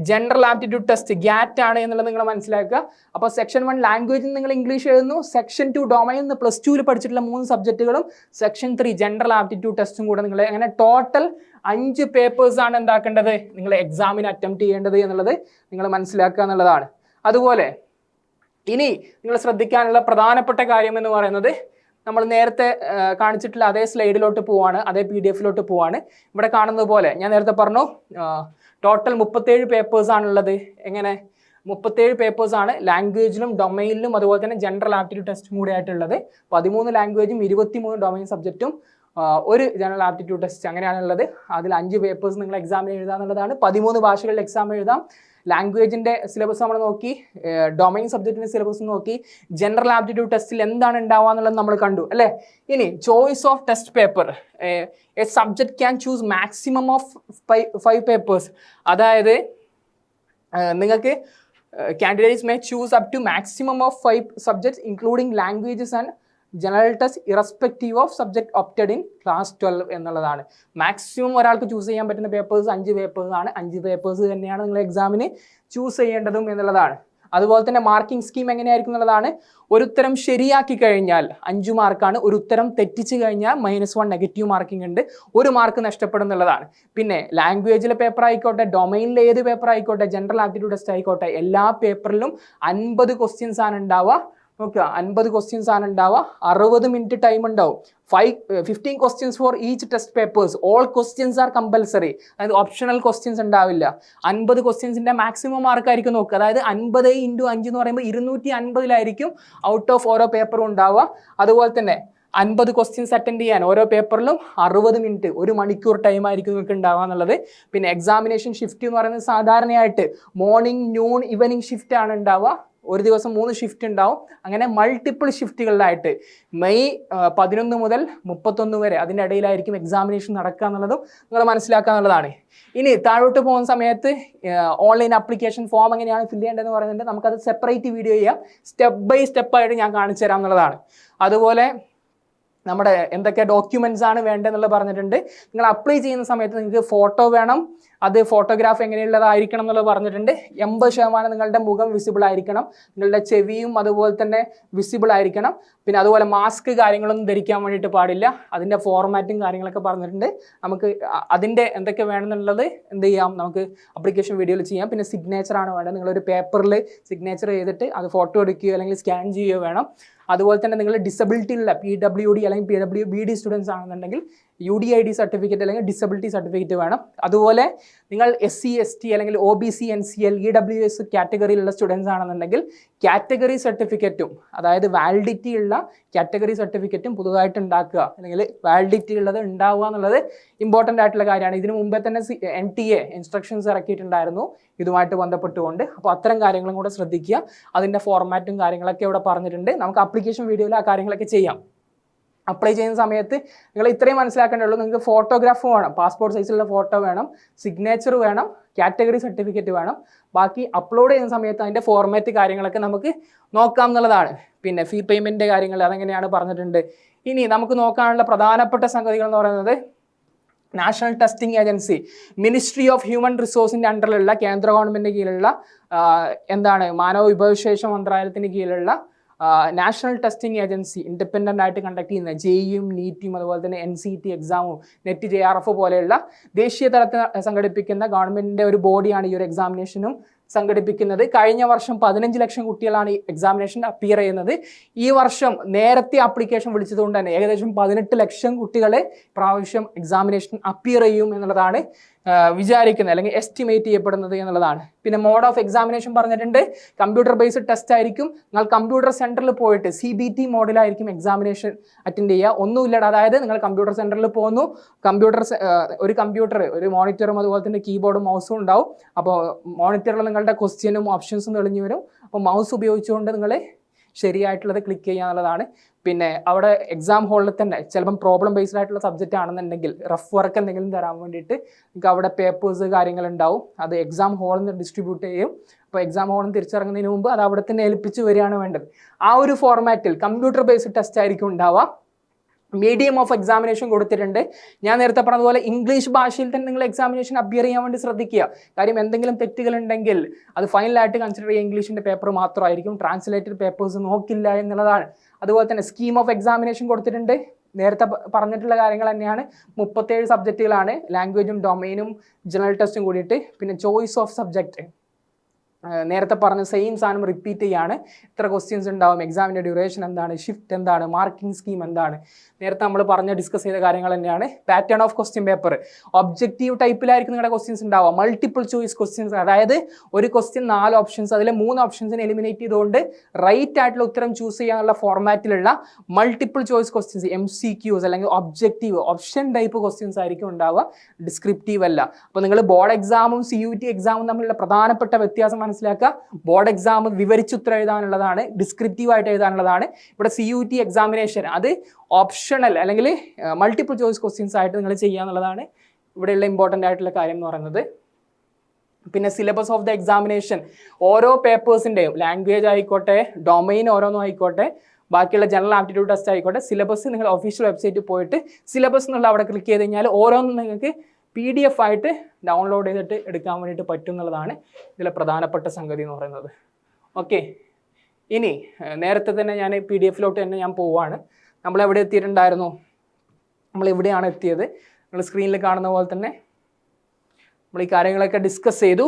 ജനറൽ ആപ്റ്റിറ്റ്യൂഡ് ടെസ്റ്റ് GAT ആണ് എന്നുള്ളത് നിങ്ങൾ മനസ്സിലാക്കുക. അപ്പോൾ സെക്ഷൻ 1 ലാംഗ്വേജിൽ നിങ്ങൾ ഇംഗ്ലീഷ് എഴുതുന്നു, സെക്ഷൻ 2 ഡൊമൈൻ +2 പഠിച്ചിട്ടുള്ള 3 സബ്ജക്റ്റുകളും, സെക്ഷൻ 3 ജനറൽ ആപ്റ്റിറ്റ്യൂഡ് ടെസ്റ്റും കൂടെ നിങ്ങൾ അങ്ങനെ ടോട്ടൽ 5 പേപ്പേഴ്സ് ആണ് എന്താക്കേണ്ടത്, നിങ്ങൾ എക്സാമിന് അറ്റംപ്റ്റ് ചെയ്യേണ്ടത് എന്നുള്ളത് നിങ്ങൾ മനസ്സിലാക്കുക എന്നുള്ളതാണ്. അതുപോലെ ഇനി നിങ്ങൾ ശ്രദ്ധിക്കാനുള്ള പ്രധാനപ്പെട്ട കാര്യം എന്ന് പറയുന്നത്, നമ്മൾ നേരത്തെ കാണിച്ചിട്ടുള്ള അതേ സ്ലൈഡിലോട്ട് പോവാണ്, അതേ PDF-ലോട്ട് പോവാണ്. ഇവിടെ കാണുന്നത് പോലെ ഞാൻ നേരത്തെ പറഞ്ഞു ടോട്ടൽ 37 പേപ്പേഴ്സ് ആണുള്ളത്. എങ്ങനെ 37 പേപ്പേഴ്സ് ആണ് ലാംഗ്വേജിലും ഡൊമൈനിലും അതുപോലെ തന്നെ ജനറൽ ആപ്റ്റിറ്റ്യൂഡ് ടെസ്റ്റും കൂടി ആയിട്ടുള്ളത്. 13 ലാംഗ്വേജും 23 ഡൊമൈൻ സബ്ജക്റ്റും ഒരു ജനറൽ ആപ്റ്റിറ്റ്യൂഡ് ടെസ്റ്റ് അങ്ങനെയാണുള്ളത്. അതിൽ 5 പേപ്പേഴ്സ് നിങ്ങൾ എക്സാമിന് എഴുതാന്നുള്ളതാണ്. 13 ഭാഷകളിൽ എക്സാം എഴുതാം. ലാംഗ്വേജിൻ്റെ സിലബസ് നമ്മൾ നോക്കി, ഡൊമൈൻ സബ്ജക്റ്റിൻ്റെ സിലബസ് നോക്കി, ജനറൽ ആപ്റ്റിറ്റ്യൂഡ് ടെസ്റ്റിൽ എന്താണ് ഉണ്ടാവുക എന്നുള്ളത് നമ്മൾ കണ്ടു അല്ലേ. ഇനി choice of test paper, A subject can choose maximum of 5 papers. അതായത് നിങ്ങൾക്ക് candidates may choose up to maximum of 5 subjects including languages and general test irrespective of subject opted in class 12 എന്നുള്ളതാണ്. മാക്സിമം ഒരാൾക്ക് choose ചെയ്യാൻ പറ്റുന്ന papers 5 papers ആണ്. 5 papers തന്നെയാണ് നിങ്ങൾ എക്സാമിന് ചൂസ് ചെയ്യേണ്ടതും എന്നുള്ളതാണ്. അതുപോലെ തന്നെ മാർക്കിംഗ് സ്കീം എങ്ങനെയായിരിക്കും എന്നുള്ളതാണ്. ഒരു ഉത്തരം ശരിയാക്കി കഴിഞ്ഞാൽ 5 മാർക്കാണ്, ഒരു ഉത്തരം തെറ്റിച്ച് കഴിഞ്ഞാൽ -1 നെഗറ്റീവ് മാർക്കിംഗ് ഉണ്ട്, 1 മാർക്ക് നഷ്ടപ്പെടുന്നുള്ളതാണ്. പിന്നെ ലാംഗ്വേജിലെ പേപ്പർ ആയിക്കോട്ടെ, ഡൊമൈനിലെ ഏത് പേപ്പർ ആയിക്കോട്ടെ, ജനറൽ ആപ്റ്റിറ്റ്യൂഡ് ടെസ്റ്റ് ആയിക്കോട്ടെ, എല്ലാ പേപ്പറിലും 50 ക്വസ്റ്റ്യൻസ് ആണ് ഉണ്ടാവുക. നോക്കുക, 50 ക്വസ്റ്റ്യൻസ് ആണ് ഉണ്ടാവുക. 60 മിനിറ്റ് ടൈം ഉണ്ടാവും. 15 questions for each test papers. All questions are compulsory, അതായത് ഓപ്ഷണൽ ക്വസ്റ്റ്യൻസ് ഉണ്ടാവില്ല. 50 ക്വസ്റ്റ്യൻസിൻ്റെ മാക്സിമം മാർക്കായിരിക്കും നോക്കുക. അതായത് 50 × 5 എന്ന് പറയുമ്പോൾ 250 ഔട്ട് ഓഫ് ഓരോ പേപ്പറും ഉണ്ടാവുക. അതുപോലെ തന്നെ 50 ക്വസ്റ്റ്യൻസ് അറ്റൻഡ് ചെയ്യാൻ ഓരോ പേപ്പറിലും 60 മിനിറ്റ്, 1 മണിക്കൂർ ടൈം ആയിരിക്കും നിങ്ങൾക്ക് ഉണ്ടാവുക എന്നുള്ളത്. പിന്നെ എക്സാമിനേഷൻ ഷിഫ്റ്റ് എന്ന് പറയുന്നത് സാധാരണയായിട്ട് മോർണിംഗ്, നൂൺ, ഈവനിങ് ഷിഫ്റ്റ് ആണ് ഉണ്ടാവുക. ഒരു ദിവസം 3 ഷിഫ്റ്റ് ഉണ്ടാവും. അങ്ങനെ മൾട്ടിപ്പിൾ ഷിഫ്റ്റുകളിലായിട്ട് മെയ് 11 മുതൽ 31 വരെ അതിൻ്റെ ഇടയിലായിരിക്കും എക്സാമിനേഷൻ നടക്കുക എന്നുള്ളതും നിങ്ങൾ മനസ്സിലാക്കുക എന്നുള്ളതാണ്. ഇനി താഴോട്ട് പോകുന്ന സമയത്ത് ഓൺലൈൻ ആപ്ലിക്കേഷൻ ഫോം എങ്ങനെയാണ് ഫില്ല് ചെയ്യേണ്ടതെന്ന് പറയുന്നുണ്ട്. നമുക്കത് സെപ്പറേറ്റ് വീഡിയോ ചെയ്യാം, സ്റ്റെപ്പ് ബൈ സ്റ്റെപ്പായിട്ട് ഞാൻ കാണിച്ചു തരാം എന്നുള്ളതാണ്. അതുപോലെ നമ്മുടെ എന്തൊക്കെ ഡോക്യുമെന്റ്സ് ആണ് വേണ്ടതെന്നുള്ളത് പറഞ്ഞിട്ടുണ്ട്. നിങ്ങൾ അപ്ലൈ ചെയ്യുന്ന സമയത്ത് നിങ്ങൾക്ക് ഫോട്ടോ വേണം, അത് ഫോട്ടോഗ്രാഫ് എങ്ങനെയുള്ളതായിരിക്കണം എന്നുള്ളത് പറഞ്ഞിട്ടുണ്ട്. 80% നിങ്ങളുടെ മുഖം വിസിബിൾ ആയിരിക്കണം, നിങ്ങളുടെ ചെവിയും അതുപോലെ തന്നെ വിസിബിൾ ആയിരിക്കണം. പിന്നെ അതുപോലെ മാസ്ക് കാര്യങ്ങളൊന്നും ധരിക്കാൻ വേണ്ടിയിട്ട് പാടില്ല. അതിൻ്റെ ഫോർമാറ്റും കാര്യങ്ങളൊക്കെ പറഞ്ഞിട്ടുണ്ട്. നമുക്ക് അതിൻ്റെ എന്തൊക്കെ വേണമെന്നുള്ളത് എന്ത് ചെയ്യാം, നമുക്ക് ആപ്ലിക്കേഷൻ വീഡിയോയിൽ ചെയ്യാം. പിന്നെ സിഗ്നേച്ചറാണ് വേണ്ടത്. നിങ്ങളൊരു പേപ്പറിൽ സിഗ്നേച്ചർ ചെയ്തിട്ട് അത് ഫോട്ടോ എടുക്കുകയോ അല്ലെങ്കിൽ സ്കാൻ ചെയ്യുകയോ വേണം. അതുപോലെ തന്നെ നിങ്ങൾ ഡിസബിലിറ്റി ഉള്ള PWD അല്ലെങ്കിൽ PWBD സ്റ്റുഡൻസ് ആണെന്നുണ്ടെങ്കിൽ UDID സർട്ടിഫിക്കറ്റ് അല്ലെങ്കിൽ ഡിസബിലിറ്റി സർട്ടിഫിക്കറ്റ് വേണം. അതുപോലെ നിങ്ങൾ SC ST അല്ലെങ്കിൽ OBC NCL EWS കാറ്റഗറിയിലുള്ള സ്റ്റുഡൻസ് ആണെന്നുണ്ടെങ്കിൽ കാറ്റഗറി സർട്ടിഫിക്കറ്റും, അതായത് വാലിഡിറ്റി ഉള്ള കാറ്റഗറി സർട്ടിഫിക്കറ്റും പുതുതായിട്ട് ഉണ്ടാക്കുക അല്ലെങ്കിൽ വാലിഡിറ്റി ഉള്ളത് ഉണ്ടാവുക എന്നുള്ളത് ഇമ്പോർട്ടൻ്റ് ആയിട്ടുള്ള കാര്യമാണ്. ഇതിനു മുമ്പേ തന്നെ NTA ഇൻസ്ട്രക്ഷൻസ് ഇറക്കിയിട്ടുണ്ടായിരുന്നു ഇതുമായിട്ട് ബന്ധപ്പെട്ടുകൊണ്ട്. അപ്പോൾ അത്തരം കാര്യങ്ങളും കൂടെ ശ്രദ്ധിക്കുക. അതിൻ്റെ ഫോർമാറ്റും കാര്യങ്ങളൊക്കെ ഇവിടെ പറഞ്ഞിട്ടുണ്ട്. നമുക്ക് ആപ്ലിക്കേഷൻ വീഡിയോയിൽ ആ കാര്യങ്ങളൊക്കെ ചെയ്യാം. അപ്ലൈ ചെയ്യുന്ന സമയത്ത് നിങ്ങൾ ഇത്രയും മനസ്സിലാക്കേണ്ടുള്ളൂ, നിങ്ങൾക്ക് ഫോട്ടോഗ്രാഫ് വേണം, പാസ്പോർട്ട് സൈസിലുള്ള ഫോട്ടോ വേണം, സിഗ്നേച്ചർ വേണം, കാറ്റഗറി സർട്ടിഫിക്കറ്റ് വേണം. ബാക്കി അപ്ലോഡ് ചെയ്യുന്ന സമയത്ത് അതിൻ്റെ ഫോർമാറ്റ് കാര്യങ്ങളൊക്കെ നമുക്ക് നോക്കാം എന്നുള്ളതാണ്. പിന്നെ ഫീ പേയ്മെൻറ്റ് കാര്യങ്ങൾ അതെങ്ങനെയാണ് പറഞ്ഞിട്ടുണ്ട്. ഇനി നമുക്ക് നോക്കാനുള്ള പ്രധാനപ്പെട്ട സംഗതികൾ എന്ന് പറയുന്നത് national testing agency, ministry of human റിസോഴ്സിൻ്റെ അണ്ടറിലുള്ള കേന്ദ്ര ഗവൺമെൻറ് കീഴിലുള്ള മാനവ വിഭവശേഷ മന്ത്രാലയത്തിന് കീഴിലുള്ള നാഷണൽ ടെസ്റ്റിംഗ് ഏജൻസി ഇൻഡിപെൻഡൻ്റ് ആയിട്ട് കണ്ടക്ട് ചെയ്യുന്ന JEEയും NEETയും അതുപോലെ തന്നെ NCT എക്സാമും നെറ്റ് JRF പോലെയുള്ള ദേശീയ തലത്തിൽ സംഘടിപ്പിക്കുന്ന ഗവൺമെൻറ്റിൻ്റെ ഒരു ബോഡിയാണ് ഈ ഒരു എക്സാമിനേഷനും സംഘടിപ്പിക്കുന്നത്. കഴിഞ്ഞ വർഷം 15 ലക്ഷം കുട്ടികളാണ് ഈ എക്സാമിനേഷൻ അപ്പിയർ ചെയ്യുന്നത്. ഈ വർഷം നേരത്തെ ആപ്ലിക്കേഷൻ വിളിച്ചതുകൊണ്ട് തന്നെ ഏകദേശം 18 ലക്ഷം കുട്ടികളെ പ്രാവശ്യം എക്സാമിനേഷൻ അപ്പിയർ ചെയ്യും എന്നുള്ളതാണ് വിചാരിക്കുന്നത് അല്ലെങ്കിൽ എസ്റ്റിമേറ്റ് ചെയ്യപ്പെടുന്നത് എന്നുള്ളതാണ്. പിന്നെ മോഡ് ഓഫ് എക്സാമിനേഷൻ പറഞ്ഞിട്ടുണ്ട്. കമ്പ്യൂട്ടർ ബേസ്ഡ് ടെസ്റ്റ് ആയിരിക്കും. നിങ്ങൾ കമ്പ്യൂട്ടർ സെൻറ്ററിൽ പോയിട്ട് CBT മോഡിലായിരിക്കും എക്സാമിനേഷൻ അറ്റൻഡ് ചെയ്യുക. ഒന്നുമില്ല, അതായത് നിങ്ങൾ കമ്പ്യൂട്ടർ സെൻറ്ററിൽ പോകുന്നു, ഒരു മോണിറ്ററും അതുപോലെ തന്നെ കീബോർഡും മൗസും ഉണ്ടാവും. അപ്പോൾ മോണിറ്ററിൽ നിങ്ങളുടെ ക്വസ്റ്റ്യനും ഓപ്ഷൻസും തെളിഞ്ഞു വരും. അപ്പോൾ മൗസ് ഉപയോഗിച്ചുകൊണ്ട് നിങ്ങൾ ശരിയായിട്ടുള്ളത് ക്ലിക്ക് ചെയ്യുക എന്നുള്ളതാണ്. പിന്നെ അവിടെ എക്സാം ഹാളിൽ തന്നെ ചിലപ്പം പ്രോബ്ലം ബേസ്ഡ് ആയിട്ടുള്ള സബ്ജക്റ്റ് ആണെന്നുണ്ടെങ്കിൽ റഫ് വർക്ക് എന്തെങ്കിലും തരാൻ വേണ്ടിയിട്ട് നിങ്ങൾക്ക് അവിടെ പേപ്പേഴ്സ് കാര്യങ്ങളുണ്ടാവും. അത് എക്സാം ഹാളിൽ നിന്ന് ഡിസ്ട്രിബ്യൂട്ട് ചെയ്യും. അപ്പോൾ എക്സാം ഹാളിൽ നിന്ന് തിരിച്ചിറങ്ങുന്നതിന് മുമ്പ് അത് അവിടെ തന്നെ ഏൽപ്പിച്ച് വരികയാണ് വേണ്ടത്. ആ ഒരു ഫോർമാറ്റിൽ കമ്പ്യൂട്ടർ ബേസ്ഡ് ടെസ്റ്റ് ആയിരിക്കും ഉണ്ടാവുക. മീഡിയം ഓഫ് എക്സാമിനേഷൻ കൊടുത്തിട്ടുണ്ട്. ഞാൻ നേരത്തെ പറഞ്ഞതുപോലെ ഇംഗ്ലീഷ് ഭാഷയിൽ തന്നെ നിങ്ങൾ എക്സാമിനേഷൻ അപ്പിയർ ചെയ്യാൻ വേണ്ടി ശ്രദ്ധിക്കുക. കാര്യം എന്തെങ്കിലും തെറ്റുകളുണ്ടെങ്കിൽ അത് ഫൈനലായിട്ട് കൺസിഡർ ചെയ്യുക ഇംഗ്ലീഷിൻ്റെ പേപ്പർ മാത്രമായിരിക്കും, ട്രാൻസ്ലേറ്റഡ് പേപ്പേഴ്സ് നോക്കില്ല എന്നുള്ളതാണ്. അതുപോലെ തന്നെ സ്കീം ഓഫ് എക്സാമിനേഷൻ കൊടുത്തിട്ടുണ്ട്. നേരത്തെ പറഞ്ഞിട്ടുള്ള കാര്യങ്ങൾ തന്നെയാണ്. 37 സബ്ജക്റ്റുകളാണ്, ലാംഗ്വേജും ഡൊമൈനും ജനറൽ ടെസ്റ്റും കൂടിയിട്ട്. പിന്നെ ചോയ്സ് ഓഫ് സബ്ജക്റ്റ് നേരത്തെ പറഞ്ഞ സെയിം സാധനം റിപ്പീറ്റ് ചെയ്യാണ്. എത്ര ക്വസ്റ്റ്യൻസ് ഉണ്ടാവും, എക്സാമിൻ്റെ ഡ്യൂറേഷൻ എന്താണ്, ഷിഫ്റ്റ് എന്താണ്, മാർക്കിംഗ് സ്കീം എന്താണ്, നേരത്തെ നമ്മൾ ഡിസ്കസ് ചെയ്ത കാര്യങ്ങൾ തന്നെയാണ്. Pattern of question paper objective ടൈപ്പിലായിരിക്കും നിങ്ങളുടെ ക്വസ്റ്റ്യൻസ് ഉണ്ടാവുക. മൾട്ടിപ്പിൾ ചോയ്സ് ക്വസ്റ്റ്യൻസ്, അതായത് ഒരു ക്വസ്റ്റ്യൻ 4 ഓപ്ഷൻസ്, അതിലെ 3 ഓപ്ഷൻസിനെ എലിമിനേറ്റ് ചെയ്തുകൊണ്ട് റൈറ്റ് ആയിട്ടുള്ള ഉത്തരം ചൂസ് ചെയ്യാനുള്ള ഫോർമാറ്റിലുള്ള മൾട്ടിപ്പിൾ ചോയ്സ് ക്വസ്റ്റ്യൻസ്, MCQs അല്ലെങ്കിൽ ഒബ്ജക്റ്റീവ് ഓപ്ഷൻ ടൈപ്പ് ക്വസ്റ്റ്യൻസ് ആയിരിക്കും ഉണ്ടാവുക, ഡിസ്ക്രിപ്റ്റീവ് അല്ല. അപ്പോൾ നിങ്ങൾ ബോർഡ് എക്സാമും CUT എക്സാമും തമ്മിലുള്ള പ്രധാനപ്പെട്ട വ്യത്യാസം മനസ്സിലാക്കുക. ബോർഡ് എക്സാം വിവരിച്ച് ഉത്തരം എഴുതാനുള്ളതാണ്, ഡിസ്ക്രിപ്റ്റീവ് ആയിട്ട് എഴുതാനുള്ളതാണ്. ഇവിടെ CUT എക്സാമിനേഷൻ അത് ഓപ്ഷണൽ അല്ലെങ്കിൽ മൾട്ടിപ്പിൾ ചോയ്സ് ക്വസ്റ്റ്യൻസ് ആയിട്ട് നിങ്ങൾ ചെയ്യുക എന്നുള്ളതാണ് ഇവിടെയുള്ള ഇമ്പോർട്ടൻ്റ് ആയിട്ടുള്ള കാര്യം എന്ന് പറയുന്നത്. പിന്നെ സിലബസ് ഓഫ് ദ എക്സാമിനേഷൻ ഓരോ പേപ്പേഴ്സിൻ്റെയും ലാംഗ്വേജ് ആയിക്കോട്ടെ, ഡൊമൈൻ ഓരോന്നും ആയിക്കോട്ടെ, ബാക്കിയുള്ള ജനറൽ ആപ്റ്റിറ്റ്യൂഡ് ടെസ്റ്റ് ആയിക്കോട്ടെ, സിലബസ് നിങ്ങൾ ഒഫീഷ്യൽ വെബ്സൈറ്റിൽ പോയിട്ട് സിലബസ് എന്നുള്ള അവിടെ ക്ലിക്ക് ചെയ്ത് കഴിഞ്ഞാൽ ഓരോന്നും നിങ്ങൾക്ക് PDF ആയിട്ട് ഡൗൺലോഡ് ചെയ്തിട്ട് എടുക്കാൻ വേണ്ടിയിട്ട് പറ്റും എന്നുള്ളതാണ് ഇതിലെ പ്രധാനപ്പെട്ട സംഗതി എന്ന് പറയുന്നത്. ഓക്കെ, ഇനി നേരത്തെ തന്നെ ഞാൻ PDF-ലോട്ട് തന്നെ ഞാൻ പോവുകയാണ്. നമ്മളെവിടെ എത്തിയിട്ടുണ്ടായിരുന്നു? നമ്മളിവിടെയാണ് എത്തിയത്. നിങ്ങൾ സ്ക്രീനിൽ കാണുന്ന പോലെ തന്നെ നമ്മൾ ഈ കാര്യങ്ങളൊക്കെ ഡിസ്കസ് ചെയ്തു.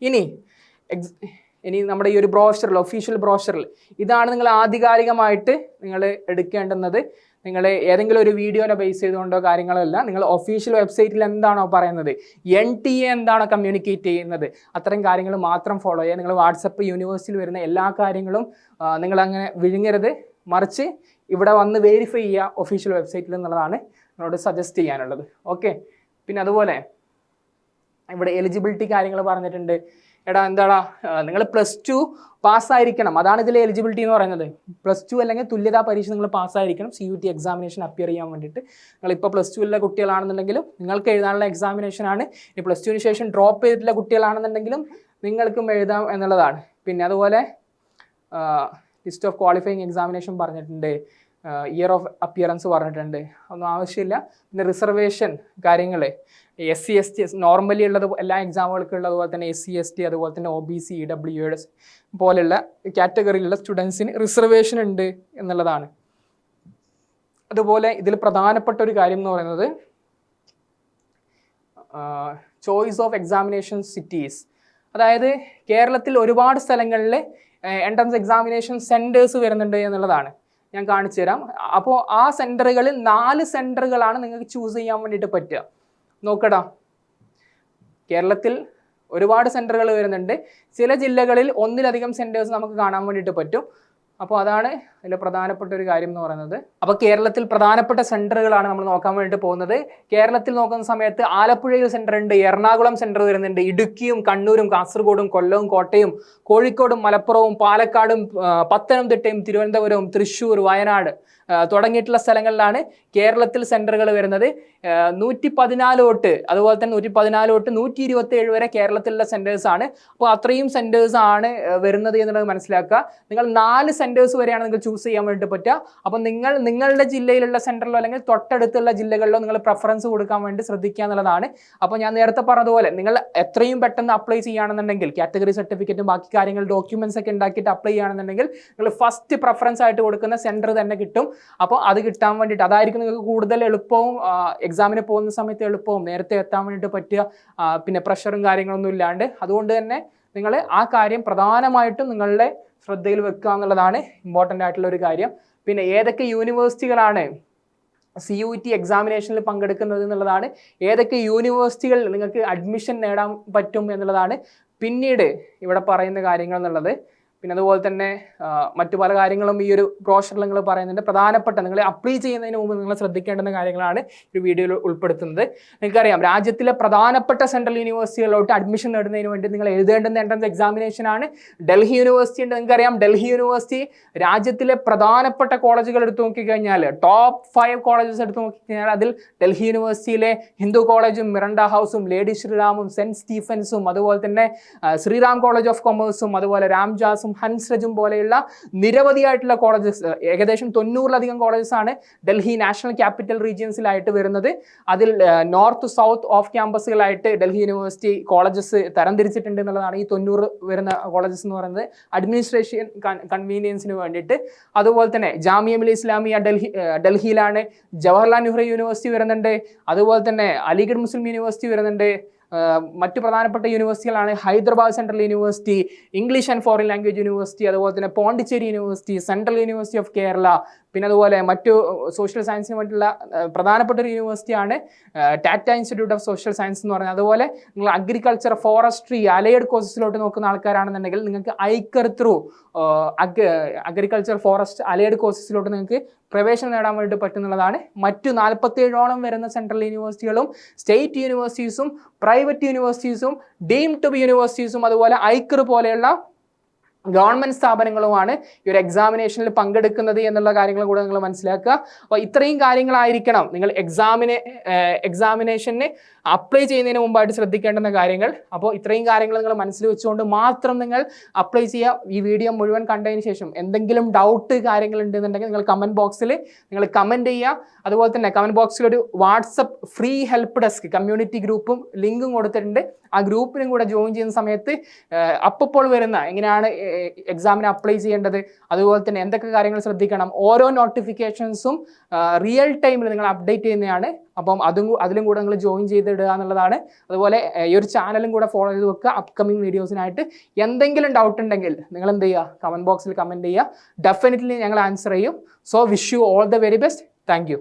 ഇനി നമ്മുടെ ഈ ഒരു ബ്രോഷറിൽ, ഒഫീഷ്യൽ ബ്രോഷറിൽ ഇതാണ് നിങ്ങൾ ആധികാരികമായിട്ട് നിങ്ങൾ എടുക്കേണ്ടുന്നത്. നിങ്ങൾ ഏതെങ്കിലും ഒരു വീഡിയോനെ ബേസ് ചെയ്തുകൊണ്ടോ കാര്യങ്ങളല്ല, നിങ്ങൾ ഒഫീഷ്യൽ വെബ്സൈറ്റിൽ എന്താണോ പറയുന്നത്, NTA എന്താണോ കമ്മ്യൂണിക്കേറ്റ് ചെയ്യുന്നത്, അത്തരം കാര്യങ്ങൾ മാത്രം ഫോളോ ചെയ്യുക. നിങ്ങൾ വാട്സപ്പ് യൂണിവേഴ്സിറ്റിയിൽ വരുന്ന എല്ലാ കാര്യങ്ങളും നിങ്ങളങ്ങനെ വിഴുങ്ങരുത്, മറിച്ച് ഇവിടെ വന്ന് വെരിഫൈ ചെയ്യുക ഒഫീഷ്യൽ വെബ്സൈറ്റിൽ എന്നുള്ളതാണ് നിങ്ങളോട് സജസ്റ്റ് ചെയ്യാനുള്ളത്. ഓക്കെ, പിന്നെ അതുപോലെ ഇവിടെ എലിജിബിലിറ്റി കാര്യങ്ങൾ പറഞ്ഞിട്ടുണ്ട്. എടാ എന്താടാ നിങ്ങൾ +2 പാസ്സായിരിക്കണം, അതാണ് ഇതിലെ എലിജിബിലിറ്റി എന്ന് പറയുന്നത്. +2 അല്ലെങ്കിൽ തുല്യതാ പരീക്ഷ നിങ്ങൾ പാസ്സായിരിക്കണം CUT എക്സാമിനേഷൻ അപ്പിയർ ചെയ്യാൻ വേണ്ടിയിട്ട്. നിങ്ങളിപ്പോൾ +2 കുട്ടികളാണെന്നുണ്ടെങ്കിലും നിങ്ങൾക്ക് എഴുതാനുള്ള എക്സാമിനേഷനാണ്. ഇനി +2 ശേഷം ഡ്രോപ്പ് ചെയ്തിട്ടുള്ള കുട്ടികളാണെന്നുണ്ടെങ്കിലും നിങ്ങൾക്കും എഴുതാം എന്നുള്ളതാണ്. പിന്നെ അതുപോലെ ലിസ്റ്റ് ഓഫ് ക്വാളിഫയിങ് എക്സാമിനേഷൻ പറഞ്ഞിട്ടുണ്ട്, ഇയർ ഓഫ് അപ്പിയറൻസ് പറഞ്ഞിട്ടുണ്ട്, ഒന്നും ആവശ്യമില്ല. പിന്നെ റിസർവേഷൻ കാര്യങ്ങൾ SC ST നോർമലി ഉള്ളത് എല്ലാ എക്സാമുകൾക്കും ഉള്ളതുപോലെ തന്നെ SC ST അതുപോലെ തന്നെ OBC EWS പോലെയുള്ള കാറ്റഗറിയിലുള്ള സ്റ്റുഡൻസിന് റിസർവേഷൻ ഉണ്ട് എന്നുള്ളതാണ്. അതുപോലെ ഇതിൽ പ്രധാനപ്പെട്ട ഒരു കാര്യം എന്ന് പറയുന്നത് ചോയ്സ് ഓഫ് എക്സാമിനേഷൻ സിറ്റീസ്. അതായത് കേരളത്തിൽ ഒരുപാട് സ്ഥലങ്ങളിൽ എൻട്രൻസ് എക്സാമിനേഷൻ സെൻറ്റേഴ്സ് വരുന്നുണ്ട് എന്നുള്ളതാണ്. ഞാൻ കാണിച്ചു തരാം. അപ്പോൾ ആ സെൻറ്ററുകളിൽ 4 സെൻറ്ററുകളാണ് നിങ്ങൾക്ക് ചൂസ് ചെയ്യാൻ വേണ്ടിയിട്ട് പറ്റുക. നോക്കടാ, കേരളത്തിൽ ഒരുപാട് സെൻറ്ററുകൾ വരുന്നുണ്ട്. ചില ജില്ലകളിൽ ഒന്നിലധികം സെൻറ്റേഴ്സ് നമുക്ക് കാണാൻ വേണ്ടിയിട്ട് പറ്റും. അപ്പോൾ അതാണ് അതിൽ പ്രധാനപ്പെട്ട ഒരു കാര്യം എന്ന് പറയുന്നത്. അപ്പോൾ കേരളത്തിൽ പ്രധാനപ്പെട്ട സെൻറ്ററുകളാണ് നമ്മൾ നോക്കാൻ വേണ്ടിയിട്ട് പോകുന്നത്. കേരളത്തിൽ നോക്കുന്ന സമയത്ത് ആലപ്പുഴയിൽ സെൻറ്റർ ഉണ്ട്, എറണാകുളം സെൻറ്റർ വരുന്നുണ്ട്, ഇടുക്കിയും കണ്ണൂരും കാസർഗോഡും കൊല്ലവും കോട്ടയം കോഴിക്കോടും മലപ്പുറവും പാലക്കാടും പത്തനംതിട്ടയും തിരുവനന്തപുരവും തൃശ്ശൂർ വയനാട് തുടങ്ങിയിട്ടുള്ള സ്ഥലങ്ങളിലാണ് കേരളത്തിൽ സെൻറ്ററുകൾ വരുന്നത്. 114 തൊട്ട് അതുപോലെ തന്നെ 114 തൊട്ട് 127 വരെ കേരളത്തിലുള്ള സെൻറ്റേഴ്സാണ്. അപ്പോൾ അത്രയും സെൻറ്റേഴ്സാണ് വരുന്നത് എന്നുള്ളത് മനസ്സിലാക്കുക. നിങ്ങൾ 4 സെൻറ്റേഴ്സ് വരെയാണ് നിങ്ങൾക്ക് ചൂസ് ചെയ്യാൻ വേണ്ടിയിട്ട് പറ്റുക. അപ്പോൾ നിങ്ങൾ നിങ്ങളുടെ ജില്ലയിലുള്ള സെൻറ്ററിലോ അല്ലെങ്കിൽ തൊട്ടടുത്തുള്ള ജില്ലകളിലോ നിങ്ങൾ പ്രിഫറൻസ് കൊടുക്കാൻ വേണ്ടി ശ്രദ്ധിക്കുക എന്നുള്ളതാണ്. അപ്പോൾ ഞാൻ നേരത്തെ പറഞ്ഞതുപോലെ നിങ്ങൾ എത്രയും പെട്ടെന്ന് അപ്ലൈ ചെയ്യുകയാണെന്നുണ്ടെങ്കിൽ കാറ്റഗറി സർട്ടിഫിക്കറ്റും ബാക്കി കാര്യങ്ങൾ ഡോക്യുമെൻറ്റ്സ് ഒക്കെ ഉണ്ടാക്കിയിട്ട് അപ്ലൈ ചെയ്യുകയാണെന്നുണ്ടെങ്കിൽ നിങ്ങൾ ഫസ്റ്റ് പ്രിഫറൻസ് ആയിട്ട് കൊടുക്കുന്ന സെൻറ്റർ തന്നെ കിട്ടും. അപ്പോൾ അത് കിട്ടാൻ വേണ്ടിയിട്ട് അതായിരിക്കും നിങ്ങൾക്ക് കൂടുതൽ എളുപ്പവും എക്സാമിന് പോകുന്ന സമയത്ത് എളുപ്പവും നേരത്തെ എത്താൻ വേണ്ടിയിട്ട് പറ്റുക, പിന്നെ പ്രഷറും കാര്യങ്ങളൊന്നും ഇല്ലാണ്ട്. അതുകൊണ്ട് തന്നെ നിങ്ങൾ ആ കാര്യം പ്രധാനമായിട്ടും നിങ്ങളുടെ ശ്രദ്ധയിൽ വെക്കുക എന്നുള്ളതാണ് ഇമ്പോർട്ടൻ്റ് ആയിട്ടുള്ള ഒരു കാര്യം. പിന്നെ ഏതൊക്കെ യൂണിവേഴ്സിറ്റികളാണ് CUT എക്സാമിനേഷനിൽ പങ്കെടുക്കുന്നത് എന്നുള്ളതാണ്, ഏതൊക്കെ യൂണിവേഴ്സിറ്റികളിൽ നിങ്ങൾക്ക് അഡ്മിഷൻ നേടാൻ പറ്റും എന്നുള്ളതാണ് പിന്നീട് ഇവിടെ പറയുന്ന കാര്യങ്ങൾ എന്നുള്ളത്. പിന്നെ അതുപോലെ തന്നെ മറ്റു പല കാര്യങ്ങളും ഈ ഒരു ബ്രോഷറിൽ നിങ്ങൾ പറയുന്നുണ്ട്. പ്രധാനപ്പെട്ട നിങ്ങൾ അപ്ലൈ ചെയ്യുന്നതിന് മുമ്പ് നിങ്ങൾ ശ്രദ്ധിക്കേണ്ടുന്ന കാര്യങ്ങളാണ് ഈ വീഡിയോയിൽ ഉൾപ്പെടുത്തുന്നത്. നിങ്ങൾക്കറിയാം രാജ്യത്തിലെ പ്രധാനപ്പെട്ട സെൻട്രൽ യൂണിവേഴ്സിറ്റികളിലോട്ട് അഡ്മിഷൻ നേടുന്നതിന് വേണ്ടി നിങ്ങൾ എഴുതേണ്ടുന്ന എൻട്രൻസ് എക്സാമിനേഷനാണ്. ഡൽഹി യൂണിവേഴ്സിറ്റി ഉണ്ട്, നിങ്ങൾക്കറിയാം ഡൽഹി യൂണിവേഴ്സിറ്റി രാജ്യത്തിലെ പ്രധാനപ്പെട്ട കോളേജുകൾ എടുത്തു നോക്കിക്കഴിഞ്ഞാൽ ടോപ്പ് 5 കോളേജസ് എടുത്തു നോക്കിക്കഴിഞ്ഞാൽ അതിൽ ഡൽഹി യൂണിവേഴ്സിറ്റിയിലെ ഹിന്ദു കോളേജും മിറണ്ട ഹൗസും ലേഡി ശ്രീറാമും സെൻറ്റ് സ്റ്റീഫൻസും അതുപോലെ തന്നെ ശ്രീറാം കോളേജ് ഓഫ് കൊമേഴ്സും അതുപോലെ രാംജാസും ഹൻസ്രജും പോലെയുള്ള നിരവധിയായിട്ടുള്ള കോളേജസ്, ഏകദേശം 90-ലധികം കോളേജസ് ആണ് ഡൽഹി നാഷണൽ ക്യാപിറ്റൽ റീജിയൻസിലായിട്ട് വരുന്നത്. അതിൽ നോർത്ത് സൗത്ത് ഓഫ് ക്യാമ്പസുകളായിട്ട് ഡൽഹി യൂണിവേഴ്സിറ്റി കോളേജസ് തരംതിരിച്ചിട്ടുണ്ട് എന്നുള്ളതാണ്. ഈ 90 വരുന്ന കോളേജസ് എന്ന് പറയുന്നത് അഡ്മിനിസ്ട്രേഷൻ കൺവീനിയൻസിന് വേണ്ടിയിട്ട്. അതുപോലെ തന്നെ ജാമിയ മിലിയ ഇസ്ലാമിയ ഡൽഹിയിലാണ്, ജവഹർലാൽ നെഹ്റു യൂണിവേഴ്സിറ്റി വരുന്നുണ്ട്, അതുപോലെ തന്നെ അലിഗഡ് മുസ്ലിം യൂണിവേഴ്സിറ്റി വരുന്നുണ്ട്. മറ്റു പ്രധാനപ്പെട്ട യൂണിവേഴ്സിറ്റികളാണ് Hyderabad central university, English and foreign language university, അതുപോലെ തന്നെ Pondicherry university, central university of Kerala. പിന്നെ അതുപോലെ മറ്റു സോഷ്യൽ സയൻസിന് വേണ്ടിയിട്ടുള്ള പ്രധാനപ്പെട്ട ഒരു യൂണിവേഴ്സിറ്റിയാണ് Tata institute of social science എന്ന് പറയുന്നത്. അതുപോലെ നിങ്ങൾ അഗ്രികൾച്ചർ, ഫോറസ്ട്രി, അലൈഡ് കോഴ്സസിലോട്ട് നോക്കുന്ന ആൾക്കാരാണെന്നുണ്ടെങ്കിൽ നിങ്ങൾക്ക് ICAR through agriculture, forest, allied കോഴ്സസിലോട്ട് നിങ്ങൾക്ക് പ്രവേശനം നേടാൻ വേണ്ടി പറ്റുന്നതാണ്. മറ്റു 47ഓളം വരുന്ന സെൻട്രൽ യൂണിവേഴ്സിറ്റികളും സ്റ്റേറ്റ് യൂണിവേഴ്സിറ്റീസും പ്രൈവറ്റ് യൂണിവേഴ്സിറ്റീസും ഡീംഡ് ടു ബി യൂണിവേഴ്സിറ്റീസും അതുപോലെ ഐക്കർ പോലെയുള്ള ഗവൺമെൻറ് സ്ഥാപനങ്ങളുമാണ് ഈ ഒരു എക്സാമിനേഷനിൽ പങ്കെടുക്കുന്നത് എന്നുള്ള കാര്യങ്ങൾ കൂടെ നിങ്ങൾ മനസ്സിലാക്കുക. അപ്പോൾ ഇത്രയും കാര്യങ്ങളായിരിക്കണം നിങ്ങൾ എക്സാമിനേഷന് അപ്ലൈ ചെയ്യുന്നതിന് മുമ്പായിട്ട് ശ്രദ്ധിക്കേണ്ടുന്ന കാര്യങ്ങൾ. അപ്പോൾ ഇത്രയും കാര്യങ്ങൾ നിങ്ങൾ മനസ്സിൽ വെച്ചുകൊണ്ട് മാത്രം നിങ്ങൾ അപ്ലൈ ചെയ്യുക. ഈ വീഡിയോ മുഴുവൻ കണ്ടതിന് ശേഷം എന്തെങ്കിലും ഡൗട്ട് കാര്യങ്ങൾ ഉണ്ടെന്നുണ്ടെങ്കിൽ നിങ്ങൾ കമൻറ്റ് ബോക്സിൽ നിങ്ങൾ കമൻറ്റ് ചെയ്യുക. അതുപോലെ തന്നെ കമൻറ്റ് ബോക്സിൽ ഒരു WhatsApp free help desk community ഗ്രൂപ്പും ലിങ്കും കൊടുത്തിട്ടുണ്ട്. ആ ഗ്രൂപ്പിനും കൂടെ ജോയിൻ ചെയ്യുന്ന സമയത്ത് അപ്പോൾ വരുന്ന എങ്ങനെയാണ് എക്സാമിന് അപ്ലൈ ചെയ്യേണ്ടത്, അതുപോലെ തന്നെ എന്തൊക്കെ കാര്യങ്ങൾ ശ്രദ്ധിക്കണം, ഓരോ നോട്ടിഫിക്കേഷൻസും റിയൽ ടൈമിൽ നിങ്ങൾ അപ്ഡേറ്റ് ചെയ്യുന്നതാണ്. അപ്പം അതിലും കൂടെ നിങ്ങൾ ജോയിൻ ചെയ്തിടുക എന്നുള്ളതാണ്. അതുപോലെ ഈ ഒരു ചാനലും കൂടെ ഫോളോ ചെയ്ത് വെക്കുക. അപ്കമിങ് വീഡിയോസിനായിട്ട് എന്തെങ്കിലും ഡൗട്ട് ഉണ്ടെങ്കിൽ നിങ്ങൾ എന്ത് ചെയ്യുക, കമൻറ്റ് ബോക്സിൽ കമൻറ്റ് ചെയ്യുക. ഡെഫിനറ്റ്ലി ഞങ്ങൾ ആൻസർ ചെയ്യും. So wish you all the very best. Thank you.